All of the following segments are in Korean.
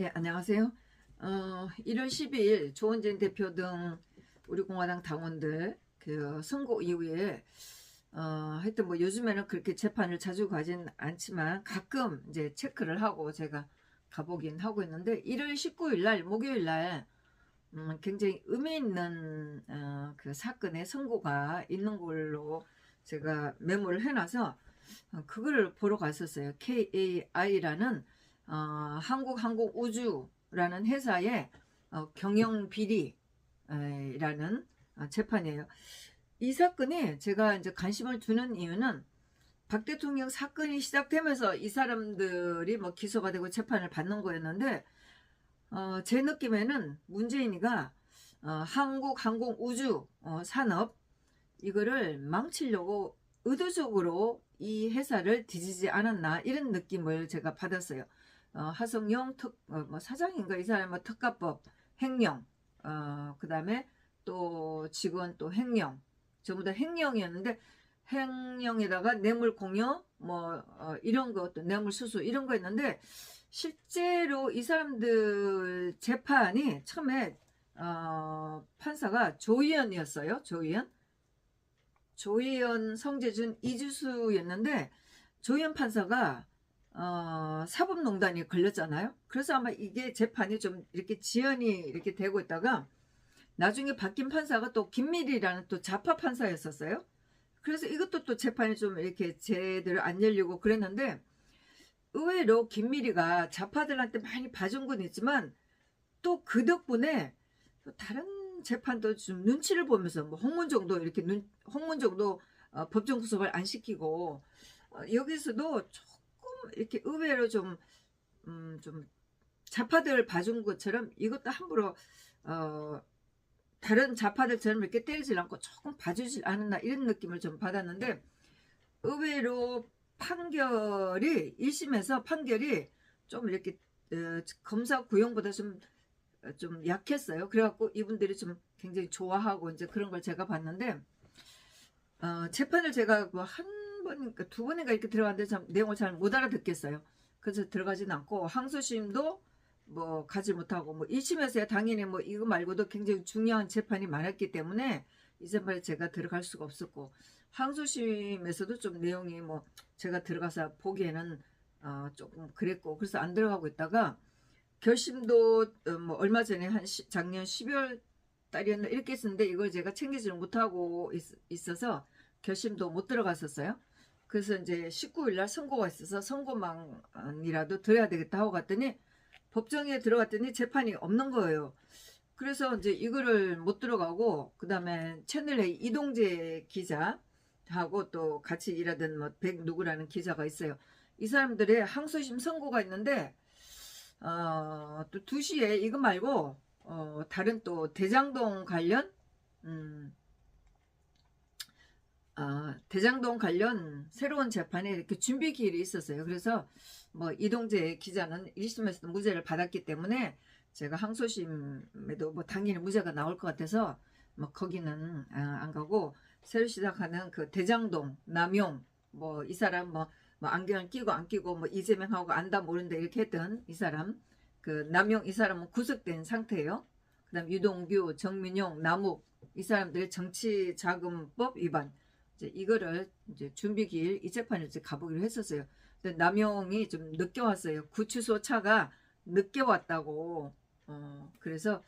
예, 안녕하세요. 1월 12일 조원진 대표 등 우리 공화당 당원들 그 선거 이후에 하여튼 뭐 요즘에는 그렇게 재판을 자주 가진 않지만 가끔 이제 체크를 하고 제가 가보긴 하고 있는데 1월 19일 날 목요일 날 굉장히 의미 있는 그 사건의 선고가 있는 걸로 제가 메모를 해놔서 그거를 보러 갔었어요. KAI라는 한국항공우주라는 회사의 경영비리라는 재판이에요. 이 사건이 제가 이제 관심을 두는 이유는 박 대통령 사건이 시작되면서 이 사람들이 뭐 기소가 되고 재판을 받는 거였는데 제 느낌에는 문재인이가 한국항공우주 산업 이거를 망치려고 의도적으로 이 회사를 뒤지지 않았나 이런 느낌을 제가 받았어요. 하성영 뭐 사장인가 이 사람 뭐 특가법 횡령 그 다음에 또 직원 또 횡령 전부 다 횡령이었는데 횡령에다가 뇌물 공여 뭐 이런 것도 뇌물 수수 이런 거 했는데 실제로 이 사람들 재판이 처음에 판사가 조희연이었어요. 조희연, 성재준, 이주수였는데 조희연 판사가 사법농단이 걸렸잖아요. 그래서 아마 이게 재판이 좀 이렇게 지연이 이렇게 되고 있다가 나중에 바뀐 판사가 또 김미리라는 또 좌파 판사였었어요. 그래서 이것도 또 재판이 좀 이렇게 제대로 안 열리고 그랬는데 의외로 김미리가 좌파들한테 많이 봐준 건 있지만 또 그 덕분에 또 다른 재판도 좀 눈치를 보면서 뭐 홍문정도 이렇게 홍문정도 법정 구속을 안 시키고 여기서도 조금 이렇게 의외로 좀 좌파들 봐준 것처럼 이것도 함부로 다른 좌파들처럼 이렇게 때리질 않고 조금 봐주질 않았나 이런 느낌을 좀 받았는데 의외로 판결이 1심에서 판결이 좀 이렇게 검사 구형보다 좀 약했어요. 그래갖고 이분들이 좀 굉장히 좋아하고 이제 그런 걸 제가 봤는데 재판을 제가 뭐 한 번인가 두 번인가 이렇게 들어갔는데 참 내용을 잘 못 알아듣겠어요. 그래서 들어가진 않고 항소심도 뭐 가지 못하고 뭐 1심에서야 당연히 뭐 이거 말고도 굉장히 중요한 재판이 많았기 때문에 이 재판에 제가 들어갈 수가 없었고 항소심에서도 좀 내용이 뭐 제가 들어가서 보기에는 조금 그랬고 그래서 안 들어가고 있다가 결심도 뭐 얼마 전에 작년 12월 달이었나 이렇게 했었는데 이걸 제가 챙기지를 못하고 있어서 결심도 못 들어갔었어요. 그래서 이제 19일 날 선고가 있어서 선고만이라도 들어야 되겠다 하고 갔더니 법정에 들어갔더니 재판이 없는 거예요. 그래서 이제 이거를 못 들어가고 그 다음에 채널A 이동재 기자하고 또 같이 일하던 뭐 백 누구라는 기자가 있어요. 이 사람들의 항소심 선고가 있는데 또 2시에 이거 말고 다른 또 대장동 관련 대장동 관련 새로운 재판에 이렇게 준비 기일이 있었어요. 그래서 뭐 이동재 기자는 1심에서도 무죄를 받았기 때문에 제가 항소심에도 뭐 당연히 무죄가 나올 것 같아서 뭐 거기는 안 가고 새로 시작하는 그 대장동 남용 뭐 이 사람 뭐 안경을 끼고 안 끼고 뭐 이재명하고 안다 모른다 이렇게 했던 이 사람 그 남용 이 사람은 구속된 상태예요. 그다음 유동규, 정민용, 남욱 이 사람들의 정치자금법 위반 이제 이거를 이제 준비기일 이 재판을 이제 가보기로 했었어요. 근데 남용이 좀 늦게 왔어요. 구치소 차가 늦게 왔다고. 그래서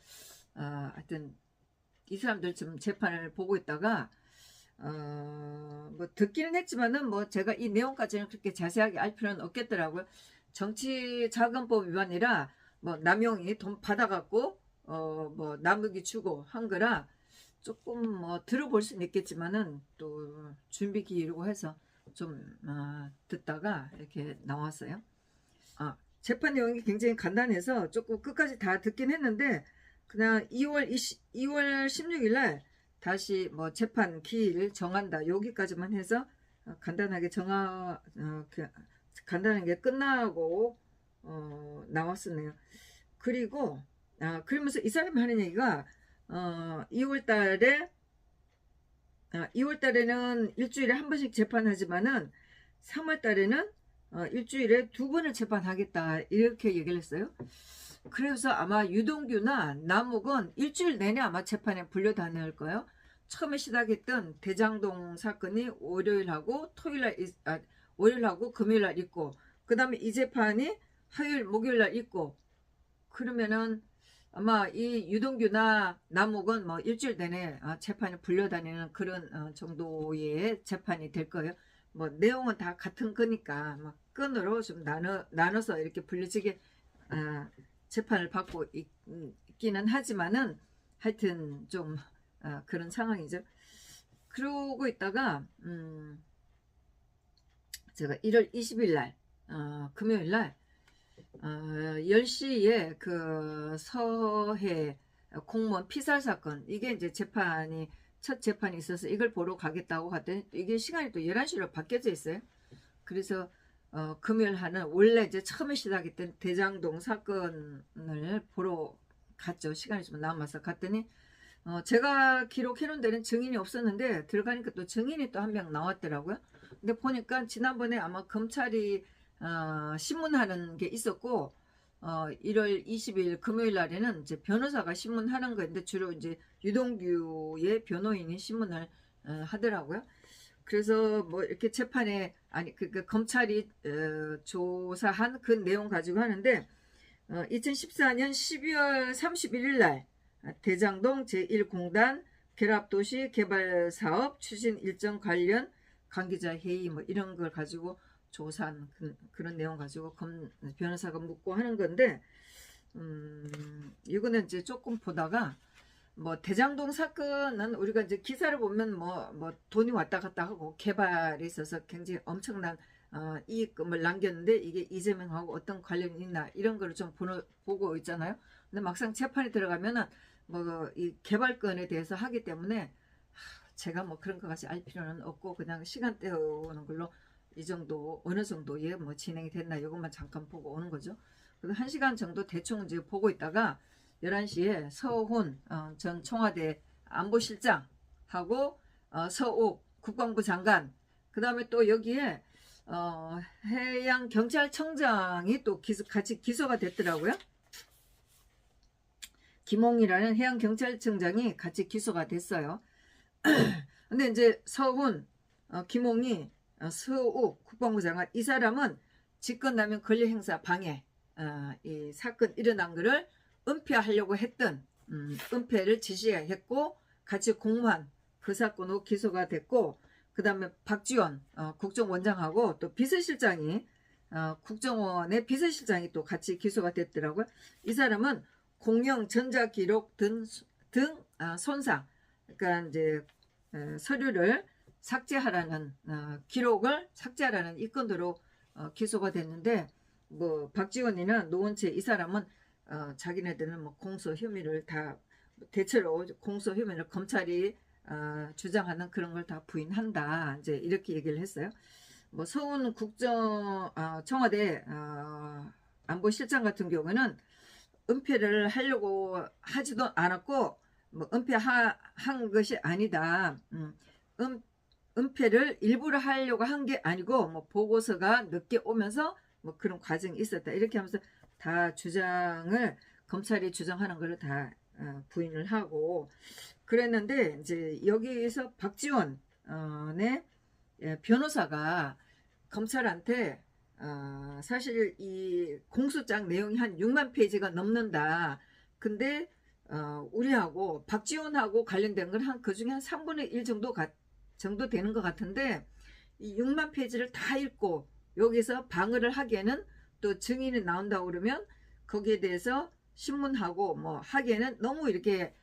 하여튼 이 사람들 지금 재판을 보고 있다가 뭐 듣기는 했지만은 뭐 제가 이 내용까지는 그렇게 자세하게 알 필요는 없겠더라고요. 정치자금법 위반이라 뭐 남용이 돈 받아갖고 뭐 남욱이 주고 한 거라 조금 뭐 들어볼 수는 있겠지만은 또 준비 기일이고 해서 좀 듣다가 이렇게 나왔어요. 재판 내용이 굉장히 간단해서 조금 끝까지 다 듣긴 했는데 그냥 2월 16일 날 다시 뭐 재판 기일 정한다 여기까지만 해서 간단하게 간단하게 끝나고 나왔었네요. 그리고 그러면서 이 사람이 하는 얘기가 2월 달에 2월 달에는 일주일에 한 번씩 재판하지만은 3월 달에는 일주일에 2번을 재판하겠다 이렇게 얘기를 했어요. 그래서 아마 유동규나 남욱은 일주일 내내 아마 재판에 불려다닐 거예요. 처음에 시작했던 대장동 사건이 월요일하고 금요일날 있고, 그 다음에 이 재판이 화요일 목요일날 있고, 그러면은 아마 이 유동규나 남욱은 뭐 일주일 내내 재판에 불려다니는 그런 정도의 재판이 될 거예요. 뭐 내용은 다 같은 거니까 막 건으로 좀 나눠서 이렇게 분리지게 재판을 받고 있기는 하지만은 하여튼 좀 그런 상황이죠. 그러고 있다가 제가 1월 20일 날 금요일 날 10시에 그 서해 공무원 피살 사건, 이게 이제 첫 재판이 있어서 이걸 보러 가겠다고 갔더니 이게 시간이 또 11시로 바뀌어져 있어요. 그래서 금요일 하는 원래 이제 처음에 시작했던 대장동 사건을 보러 갔죠. 시간이 좀 남아서 갔더니 제가 기록해 놓은 데는 증인이 없었는데 들어가니까 또 증인이 또 한 명 나왔더라고요. 근데 보니까 지난번에 아마 검찰이 신문하는 게 있었고 1월 20일 금요일 날에는 이제 변호사가 신문하는 거였는데 주로 이제 유동규의 변호인이 신문을 하더라고요. 그래서 뭐 이렇게 재판에 그 검찰이 조사한 그 내용 가지고 하는데 2014년 12월 31일 날 대장동 제1공단 결합도시 개발사업 추진 일정 관련 관계자 회의 뭐 이런 걸 가지고 조사한 그런 내용 가지고 변호사가 묻고 하는 건데 이거는 이제 조금 보다가 뭐 대장동 사건은 우리가 이제 기사를 보면 뭐 돈이 왔다 갔다 하고 개발에 있어서 굉장히 엄청난 이익금을 남겼는데 이게 이재명하고 어떤 관련이 있나 이런 거를 좀 보고 있잖아요. 근데 막상 재판에 들어가면은 뭐 이 개발건에 대해서 하기 때문에 제가 뭐 그런 것까지 알 필요는 없고 그냥 시간 때우는 걸로 이 정도 어느 정도의 뭐 진행이 됐나 이것만 잠깐 보고 오는 거죠. 그래서 1시간 정도 대충 이제 보고 있다가 11시에 서훈 전 청와대 안보실장하고 서욱 국방부 장관, 그 다음에 또 여기에 해양경찰청장이 또 같이 기소가 됐더라고요. 김홍이라는 해양경찰청장이 같이 기소가 됐어요. 근데 이제 서훈, 김홍이, 서욱 국방부 장관, 이 사람은 직권남용 권리행사 방해, 이 사건 일어난 거를 은폐하려고 했던 은폐를 지시했고 같이 공무한 그 사건으로 기소가 됐고, 그 다음에 박지원 국정원장하고 또 비서실장이 국정원의 비서실장이 또 같이 기소가 됐더라고요. 이 사람은 공영 전자기록 등 손상, 그러니까 이제 서류를 삭제하라는 기록을 삭제하라는 이 건으로 기소가 됐는데, 뭐 박지원이나 노원채 이 사람은 자기네들은 뭐 공소 혐의를 다 대체로 공소 혐의를 검찰이 주장하는 그런 걸 다 부인한다, 이제 이렇게 얘기를 했어요. 뭐 서훈 청와대 안보실장 같은 경우는 은폐를 하려고 하지도 않았고 뭐 은폐한 것이 아니다. 은폐를 일부러 하려고 한 게 아니고 뭐 보고서가 늦게 오면서 뭐 그런 과정이 있었다, 이렇게 하면서 다 주장을 검찰이 주장하는 걸 다 부인을 하고 그랬는데, 이제 여기에서 박지원의 변호사가 검찰한테 사실 이 공소장 내용이 한 6만 페이지가 넘는다. 근데 우리하고 박지원하고 관련된 건 한 그중에 한 3분의 1 정도 되는 것 같은데, 이 6만 페이지를 다 읽고 여기서 방어를 하기에는 또 증인이 나온다고 그러면 거기에 대해서 신문하고 뭐 하기에는 너무 이렇게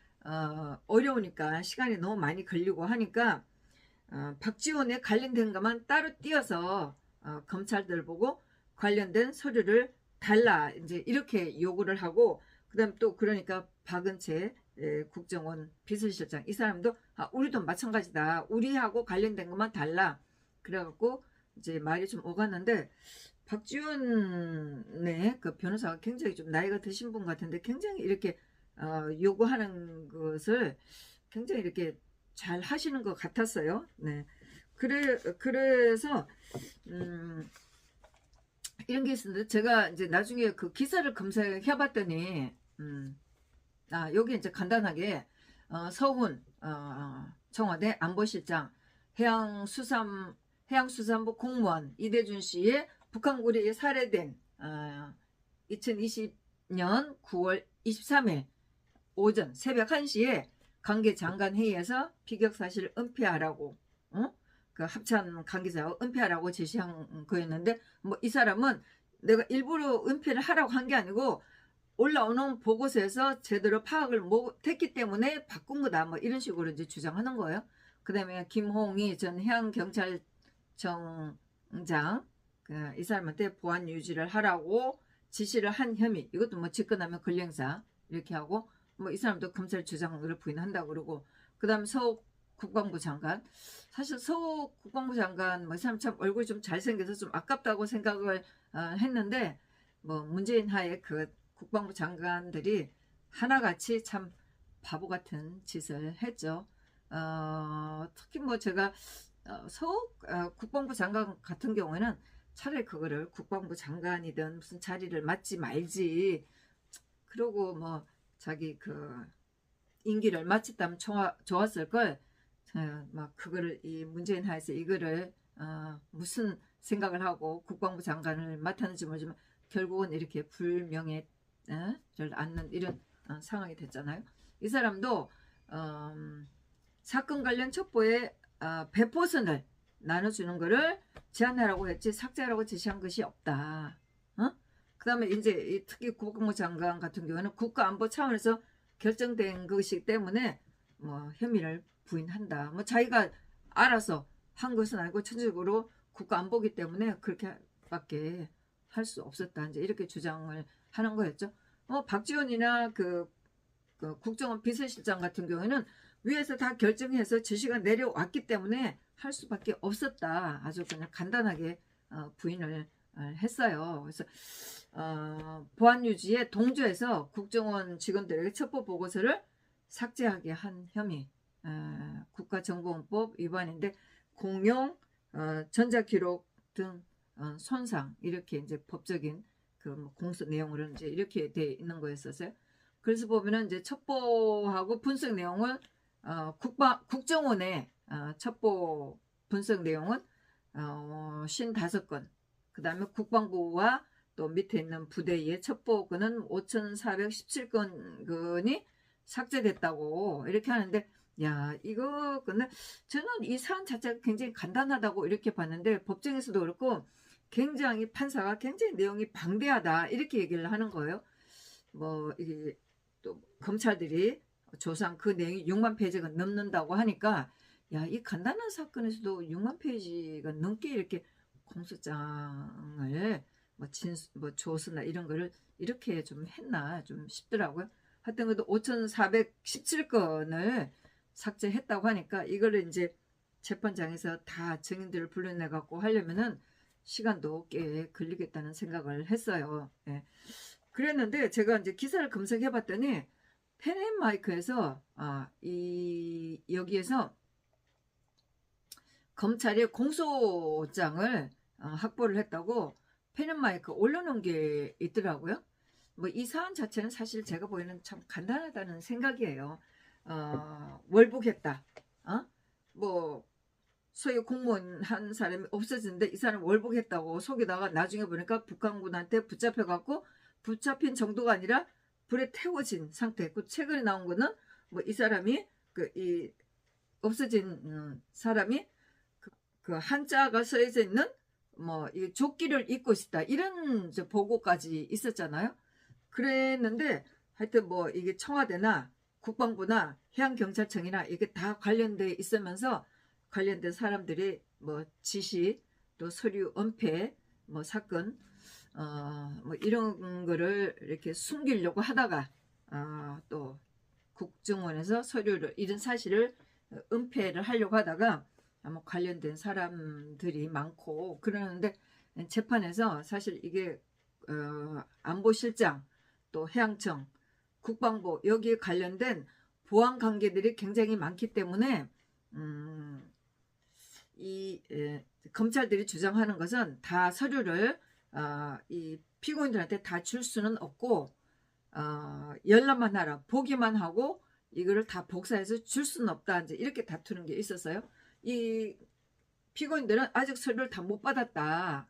어려우니까 시간이 너무 많이 걸리고 하니까 박지원에 관련된 것만 따로 띄어서 검찰들 보고 관련된 서류를 달라, 이제 이렇게 요구를 하고, 그 다음 또 그러니까 박은채 국정원 비서실장 이 사람도 우리도 마찬가지다, 우리하고 관련된 것만 달라, 그래갖고 이제 말이 좀 오갔는데, 박지원의 그 변호사가 굉장히 좀 나이가 드신 분 같은데 굉장히 이렇게 요구하는 것을 굉장히 이렇게 잘 하시는 것 같았어요. 네. 그래서 이런 게 있었는데 제가 이제 나중에 그 기사를 검색해 봤더니 여기 이제 간단하게 서훈 청와대 안보실장 해양수산부 공무원 이대준 씨의 북한 고리에 살해된 2020년 9월 23일 오전 새벽 1시에 관계 장관 회의에서 피격 사실을 은폐하라고 그 합참 관계자와 은폐하라고 제시한 거였는데 뭐 이 사람은 내가 일부러 은폐를 하라고 한 게 아니고 올라오는 보고서에서 제대로 파악을 못했기 때문에 바꾼 거다 뭐 이런 식으로 이제 주장하는 거예요. 그 다음에 김홍희 전 해양경찰청장 이 사람한테 보안 유지를 하라고 지시를 한 혐의, 이것도 뭐 집권하면 권력사 이렇게 하고 뭐 이 사람도 검찰 주장을 부인한다고 그러고, 그 다음 서욱 국방부 장관, 사실 서욱 국방부 장관 뭐 이 사람 참 얼굴이 좀 잘생겨서 좀 아깝다고 생각을 했는데 뭐 문재인 하에 그 국방부 장관들이 하나같이 참 바보 같은 짓을 했죠. 특히 뭐 제가 서욱 국방부 장관 같은 경우에는 차라리 그거를 국방부 장관이든 무슨 자리를 맡지 말지, 그러고 뭐 자기 그 임기를 마쳤다면 좋았을 걸, 막 그거를 이 문재인 하에서 이거를 무슨 생각을 하고 국방부 장관을 맡았는지 모르지만 결국은 이렇게 불명예를 안는 이런 상황이 됐잖아요. 이 사람도 사건 관련 첩보에 배포선을 나눠주는 거를 제안하라고 했지 삭제하라고 제시한 것이 없다. 그 다음에 이제 이 특히 국방부 장관 같은 경우는 국가안보 차원에서 결정된 것이기 때문에 뭐 혐의를 부인한다. 뭐 자기가 알아서 한 것은 아니고 전적으로 국가안보기 때문에 그렇게밖에 할 수 없었다. 이제 이렇게 주장을 하는 거였죠. 박지원이나 그 국정원 비서실장 같은 경우에는 위에서 다 결정해서 지시가 내려왔기 때문에 할 수밖에 없었다. 아주 그냥 간단하게 부인을 했어요. 그래서 보안 유지에 동조해서 국정원 직원들에게 첩보 보고서를 삭제하게 한 혐의, 국가정보원법 위반인데 공용 전자기록 등 손상, 이렇게 이제 법적인 그 공소 내용으로 이제 이렇게 돼 있는 거였었어요. 그래서 보면은 이제 첩보하고 분석 내용을 국정원의 첩보 분석 내용은 55건, 그 다음에 국방부와 또 밑에 있는 부대의 첩보건은 5,417건이 삭제됐다고 이렇게 하는데, 야, 이거 근데 저는 이 사안 자체가 굉장히 간단하다고 이렇게 봤는데 법정에서도 그렇고 굉장히 판사가 굉장히 내용이 방대하다 이렇게 얘기를 하는 거예요. 뭐 이게 또 검찰들이 조사한 그 내용이 6만 페이지가 넘는다고 하니까, 야, 이 간단한 사건에서도 6만 페이지가 넘게 이렇게 공소장을 뭐 조서나 이런 거를 이렇게 좀 했나 좀 싶더라고요. 하여튼 그래도 5,417건을 삭제했다고 하니까 이거를 이제 재판장에서 다 증인들을 불러내 갖고 하려면은 시간도 꽤 걸리겠다는 생각을 했어요. 예. 그랬는데 제가 이제 기사를 검색해 봤더니 펜앤마이크에서 여기에서 검찰이 공소장을 확보를 했다고 펜앤마이크 올려놓은 게 있더라고요. 뭐 이 사안 자체는 사실 제가 보기에는 참 간단하다는 생각이에요. 월북했다. 뭐 소위 공무원 한 사람이 없어졌는데 이 사람 월북했다고 속에다가 나중에 보니까 북한군한테 붙잡혀갖고 붙잡힌 정도가 아니라 불에 태워진 상태. 그 최근에 나온 거는 뭐 이 사람이 이 없어진 사람이 그 한자가 써져 있는 뭐 이 조끼를 입고 있다 이런 보고까지 있었잖아요. 그랬는데 하여튼 뭐 이게 청와대나 국방부나 해양경찰청이나 이게 다 관련돼 있으면서 관련된 사람들이 뭐 지시 또 서류 은폐 뭐 사건 뭐 이런 거를 이렇게 숨기려고 하다가 또 국정원에서 서류를 이런 사실을 은폐를 하려고 하다가 뭐 관련된 사람들이 많고 그러는데 재판에서 사실 이게 안보실장 또 해양청 국방부 여기에 관련된 보안 관계들이 굉장히 많기 때문에 검찰들이 주장하는 것은 다 서류를 이 피고인들한테 다 줄 수는 없고 열람만 하라, 보기만 하고 이거를 다 복사해서 줄 수는 없다, 이제 이렇게 다투는 게 있었어요. 이 피고인들은 아직 서류를 다 못 받았다,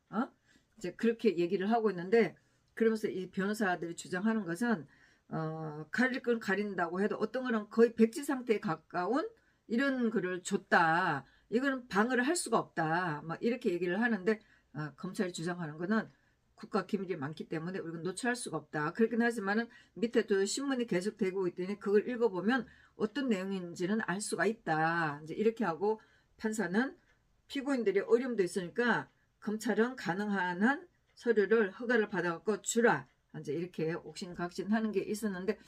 이제 그렇게 얘기를 하고 있는데, 그러면서 이 변호사들이 주장하는 것은 가릴 건 가린다고 해도 어떤 거는 거의 백지 상태에 가까운 이런 글을 줬다, 이거는 방어를 할 수가 없다, 막 이렇게 얘기를 하는데, 검찰이 주장하는 거는 국가 기밀이 많기 때문에 우리가 노출할 수가 없다. 그렇긴 하지만은 밑에 또 신문이 계속 되고 있더니 그걸 읽어보면 어떤 내용인지는 알 수가 있다, 이제 이렇게 하고, 판사는 피고인들이 어려움도 있으니까 검찰은 가능한 한 서류를 허가를 받아갖고 주라, 이제 이렇게 옥신각신하는 게 있었는데,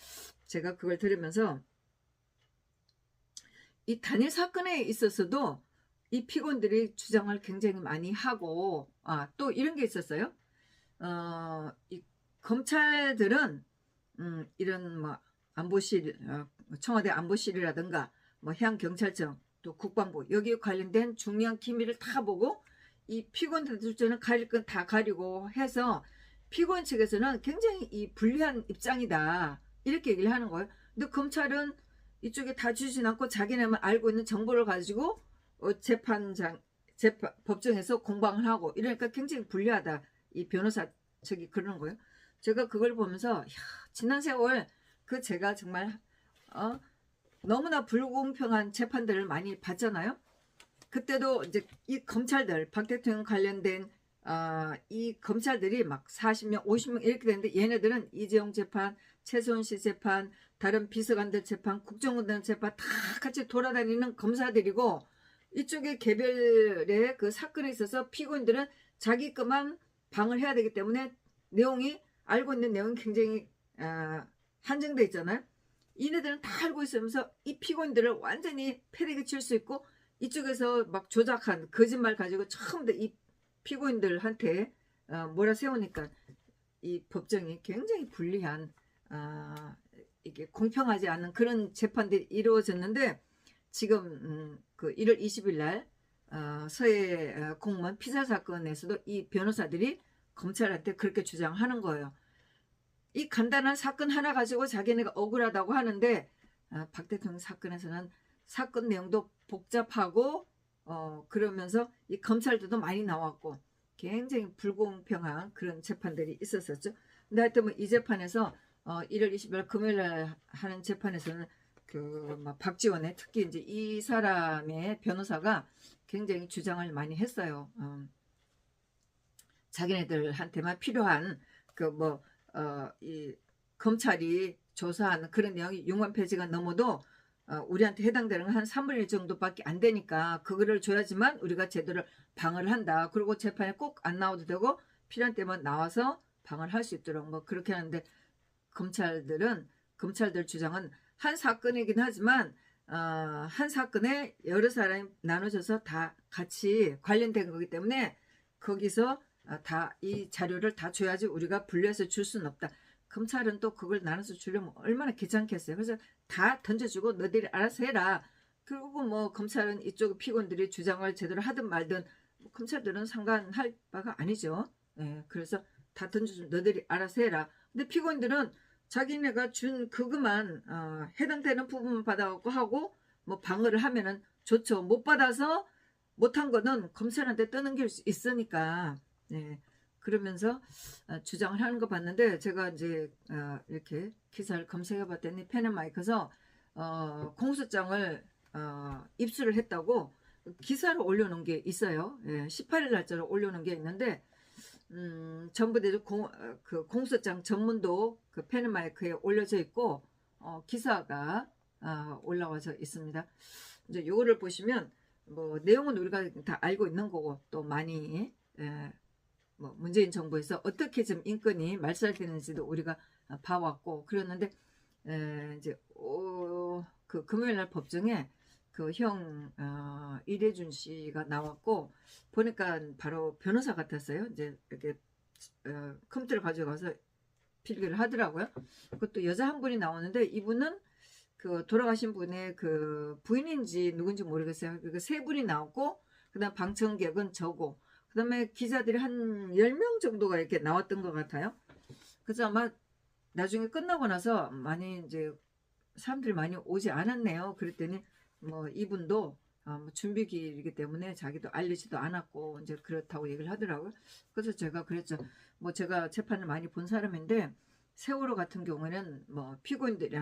제가 그걸 들으면서 이 단일 사건에 있어서도 이 피고인들이 주장을 굉장히 많이 하고, 또 이런 게 있었어요. 이 검찰들은 이런 뭐 안보실, 청와대 안보실이라든가 뭐 해양경찰청, 또 국방부, 여기에 관련된 중요한 기밀을 다 보고 이 피고인들한테는 가릴 건 다 가리고 해서 피고인 측에서는 굉장히 이 불리한 입장이다, 이렇게 얘기를 하는 거예요. 근데 검찰은 이쪽에 다 주진 않고 자기네만 알고 있는 정보를 가지고 법정에서 공방을 하고 이러니까 굉장히 불리하다, 이 변호사 측이 그러는 거예요. 제가 그걸 보면서 지난 세월 제가 정말 너무나 불공평한 재판들을 많이 봤잖아요. 그때도 이제 이 검찰들, 박 대통령 관련된 이 검찰들이 막 40명 50명 이렇게 되는데, 얘네들은 이재용 재판, 최순실 재판, 다른 비서관들 재판, 국정원들 재판 다 같이 돌아다니는 검사들이고, 이쪽에 개별의 그 사건에 있어서 피고인들은 자기 것만 방을 해야 되기 때문에 내용이, 알고 있는 내용이 굉장히 한정돼 있잖아요. 이네들은 다 알고 있으면서 이 피고인들을 완전히 패대기 칠 수 있고, 이쪽에서 막 조작한 거짓말 가지고 처음부터 이 피고인들한테 몰아세우니까 이 법정이 굉장히 불리한, 이게 공평하지 않은 그런 재판들이 이루어졌는데, 지금 그 1월 20일 날 서해 공무원 피살 사건에서도 이 변호사들이 검찰한테 그렇게 주장하는 거예요. 이 간단한 사건 하나 가지고 자기네가 억울하다고 하는데, 박 대통령 사건에서는 사건 내용도 복잡하고 그러면서 이 검찰들도 많이 나왔고 굉장히 불공평한 그런 재판들이 있었었죠. 근데 하여튼 이 재판에서 1월 20일 금요일 날 하는 재판에서는 박지원의, 특히 이제 이 사람의 변호사가 굉장히 주장을 많이 했어요. 자기네들한테만 필요한 이 검찰이 조사한 그런 내용이 6만 페이지가 넘어도 우리한테 해당되는 한 3분의 1 정도밖에 안 되니까 그거를 줘야지만 우리가 제대로 방어를 한다. 그리고 재판에 꼭 안 나와도 되고 필요한 때만 나와서 방어를 할 수 있도록 뭐 그렇게 하는데, 검찰들 주장은 한 사건이긴 하지만 한 사건에 여러 사람이 나눠져서 다 같이 관련된 거기 때문에 거기서 다 이 자료를 다 줘야지 우리가 분류해서 줄 수는 없다. 검찰은 또 그걸 나눠서 주려면 얼마나 귀찮겠어요. 그래서 다 던져주고 너희들이 알아서 해라. 그리고 뭐 검찰은 이쪽 피고인들이 주장을 제대로 하든 말든 검찰들은 상관할 바가 아니죠. 그래서 다 던져주면 너희들이 알아서 해라. 근데 피고인들은 자기네가 준 그것만 해당되는 부분만 받아갖고 하고 뭐 방어를 하면은 좋죠. 못 받아서 못한 거는 검찰한테 떠넘길 수 있으니까. 그러면서 주장을 하는 거 봤는데, 제가 이제 이렇게 기사를 검색해 봤더니 펜앤마이크에서 공소장을 입수를 했다고 기사를 올려놓은 게 있어요. 18일 날짜로 올려놓은 게 있는데, 전부 그 공소장 전문도 그 펜앤마이크에 올려져 있고 기사가 올라와서 있습니다. 이제 요거를 보시면 뭐 내용은 우리가 다 알고 있는 거고, 또 많이 뭐 문재인 정부에서 어떻게 좀 인권이 말살되는지도 우리가 봐왔고 그랬는데, 이제 그 금요일날 법정에 그 형 이대준 씨가 나왔고 보니까 바로 변호사 같았어요. 이제 이렇게 컴퓨터를 가져가서 필기를 하더라고요. 그것도 여자 한 분이 나오는데, 이분은 그 돌아가신 분의 그 부인인지 누군지 모르겠어요. 그 세 분이 나왔고, 그다음 방청객은 저고, 그다음에 기자들이 한 10명 정도가 이렇게 나왔던 것 같아요. 그래서 아마 나중에 끝나고 나서 많이 이제 사람들이 많이 오지 않았네요. 그랬더니 뭐 이분도 뭐 준비기이기 때문에 자기도 알리지도 않았고 이제 그렇다고 얘기를 하더라고요. 그래서 제가 그랬죠. 뭐 제가 재판을 많이 본 사람인데 세월호 같은 경우는 뭐 피고인들이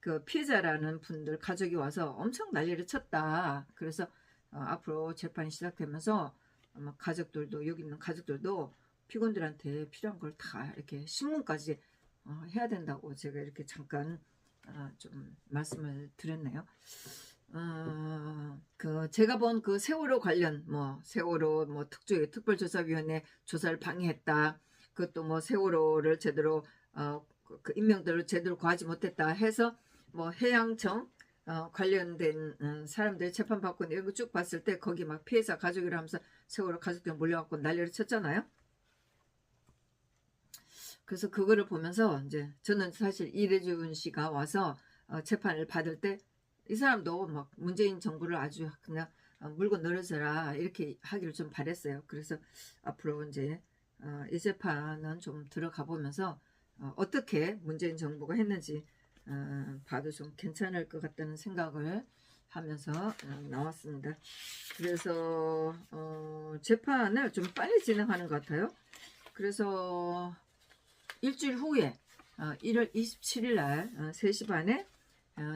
그 피해자라는 분들 가족이 와서 엄청 난리를 쳤다. 그래서 앞으로 재판이 시작되면서 아마 가족들도 여기 있는 가족들도 피고인들한테 필요한 걸 다 이렇게 신문까지 해야 된다고 제가 이렇게 잠깐 좀 말씀을 드렸네요. 그 제가 본 그 세월호 관련 뭐 세월호 뭐 특별조사위원회 조사를 방해했다. 그것도 뭐 세월호를 제대로 그 인명들을 제대로 구하지 못했다 해서 뭐 해양청 관련된 사람들 재판받고 이런 거 쭉 봤을 때 거기 막 피해자 가족이라 하면서 세월호 가족들 몰려갖고 난리를 쳤잖아요. 그래서 그거를 보면서 이제 저는 사실 이래준 씨가 와서 재판을 받을 때 이 사람도 막 문재인 정부를 아주 그냥 물고 늘어져라 이렇게 하기를 좀 바랬어요. 그래서 앞으로 이제 이 재판은 좀 들어가 보면서 어떻게 문재인 정부가 했는지 봐도 좀 괜찮을 것 같다는 생각을 하면서 나왔습니다. 그래서 재판을 좀 빨리 진행하는 것 같아요. 그래서 일주일 후에 1월 27일 날 3시 반에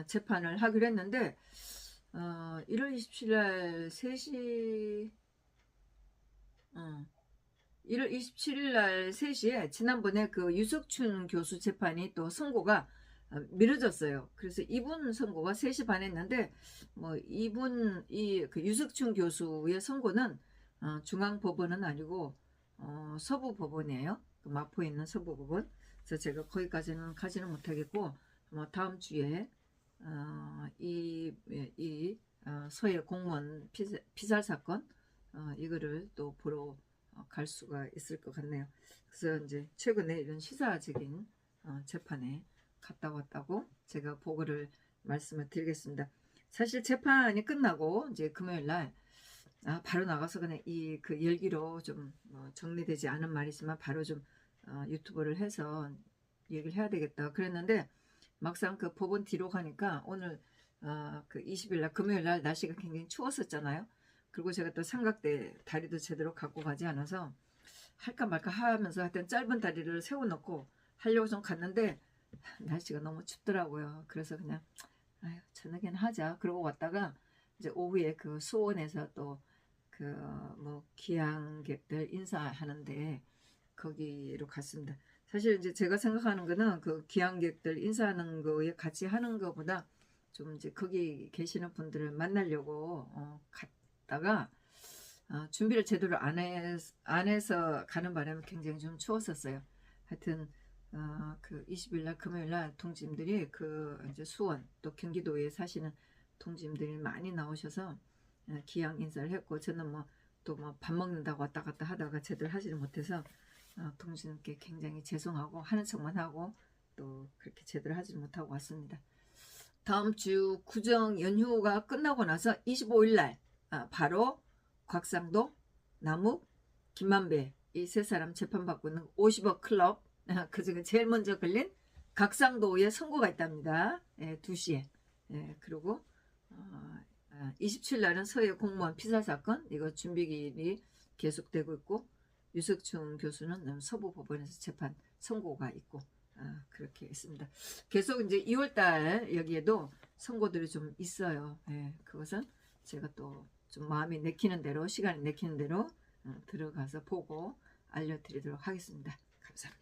재판을 하기로 했는데 1월 27일 날 3시 1월 27일 날 3시에 지난번에 그 유석춘 교수 재판이 또 선고가 미뤄졌어요. 그래서 이분 선고가 3시 반에 했는데 뭐 이분 그 유석춘 교수의 선고는 중앙법원은 아니고 서부법원이에요. 그 마포에 있는 서부법원. 그래서 제가 거기까지는 가지는 못하겠고 뭐 다음 주에 이 서해 공무원 피살 사건 이거를 또 보러 갈 수가 있을 것 같네요. 그래서 이제 최근에 이런 시사적인 재판에 갔다 왔다고 제가 보고를 말씀을 드리겠습니다. 사실 재판이 끝나고 이제 금요일 날 바로 나가서 그냥 그 열기로 좀 정리되지 않은 말이지만 바로 좀 유튜브를 해서 얘기를 해야 되겠다 그랬는데 막상 그 법원 뒤로 가니까 오늘 그 20일 날 금요일 날 날씨가 굉장히 추웠었잖아요. 그리고 제가 또 삼각대 다리도 제대로 갖고 가지 않아서 할까 말까 하면서 하여튼 짧은 다리를 세워놓고 하려고 좀 갔는데 날씨가 너무 춥더라고요. 그래서 그냥 아유 저녁에는 하자 그러고 왔다가 이제 오후에 그 수원에서 또 그 뭐 기양객들 인사하는데 거기로 갔습니다. 사실 이제 제가 생각하는 거는 그 기양객들 인사하는 거에 같이 하는 것보다 좀 이제 거기 계시는 분들을 만나려고 갔다가 준비를 제대로 안 해서 가는 바람에 굉장히 좀 추웠었어요. 하여튼 그 20일 날 금요일 날 동지님들이 그 이제 수원 또 경기도에 사시는 동지님들이 많이 나오셔서 기양 인사를 했고 저는 뭐 또 뭐 밥 먹는다고 왔다 갔다 하다가 제대로 하지를 못해서 동지님께 굉장히 죄송하고 하는 척만 하고 또 그렇게 제대로 하지 못하고 왔습니다. 다음 주 구정 연휴가 끝나고 나서 25일 날 바로 곽상도, 남욱, 김만배 이 세 사람 재판받고 있는 50억 클럽 그중에 제일 먼저 걸린 곽상도의 선고가 있답니다. 2시에 그리고 27일 날은 서해 공무원 피살 사건 이거 준비기일이 계속되고 있고 유석춘 교수는 서부법원에서 재판 선고가 있고 그렇게 있습니다. 계속 이제 2월달 여기에도 선고들이 좀 있어요. 그것은 제가 또 좀 마음이 내키는 대로 시간이 내키는 대로 들어가서 보고 알려드리도록 하겠습니다. 감사합니다.